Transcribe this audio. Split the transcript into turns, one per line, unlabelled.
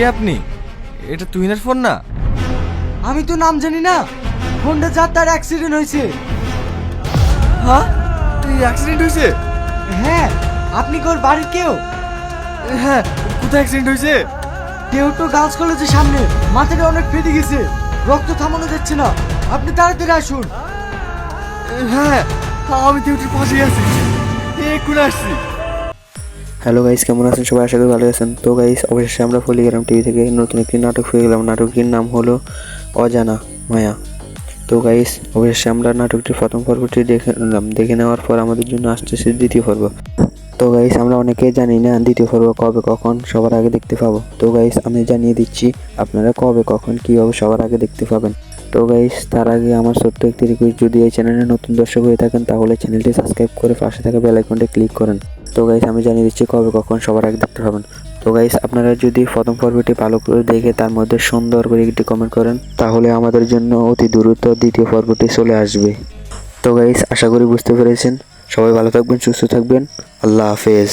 কে আপনি? এটা তুহিনের ফোন না?
আমি তো নাম জানি না। ফোনটা যার তার অ্যাক্সিডেন্ট হয়েছে।
হ্যাঁ, অ্যাক্সিডেন্ট হয়েছে?
হ্যাঁ, আপনি কি ওর বাড়ির কেউ?
হ্যাঁ, কোথায় অ্যাক্সিডেন্ট হয়েছে?
কেউ তো গার্লস কলেজের সামনে, মাথাটা অনেক ফেটে গেছে, রক্ত থামানো যাচ্ছে না। আপনি তাড়াতাড়ি আসুন।
হ্যাঁ, আমি ডিউটির পাশেই আছি, এক্ষুনি আসছি।
হ্যালো গাইস, কেমন আছেন সবাই? আশা করি ভালো আছেন। তো গাইস, অবশেষে আমরা ফলিগ্রাম টিভি থেকে নতুন একটি নাটক পেয়ে গেলাম। নাটকটির নাম হলো অজানা মায়া। তো গাইস, অবশেষে আমরা নাটকটির প্রথম পর্বটি দেখে নিলাম। দেখে নেওয়ার পর আমাদের জন্য আসতেছে দ্বিতীয় পর্ব। তো গাইস, আমরা অনেকেই জানি না দ্বিতীয় পর্ব কবে কখন সবার আগে দেখতে পাবো। তো গাইস, আমি জানিয়ে দিচ্ছি আপনারা কবে কখন কীভাবে সবার আগে দেখতে পাবেন। তো গাইস, তার আগে আমার ছোট্ট একটি রিকোয়েস্ট, যদি এই চ্যানেলে নতুন দর্শক হয়ে থাকেন তাহলে চ্যানেলটি সাবস্ক্রাইব করে পাশে থাকা বেল আইকনটি ক্লিক করেন। তো গাইস, আমি জানিয়ে দিচ্ছি কবে কখন সবার আগে দেখতে পাবেন। তো গাইস, আপনারা যদি প্রথম পর্বটি ভালো করে দেখে তার মধ্যে সুন্দর করে একটি কমেন্ট করেন তাহলে আমাদের জন্য অতি দ্রুত দ্বিতীয় পর্বটি চলে আসবে। তো গাইস, আশা করি বুঝতে পেরেছেন। সবাই ভালো থাকবেন, সুস্থ থাকবেন। আল্লাহ হাফেজ।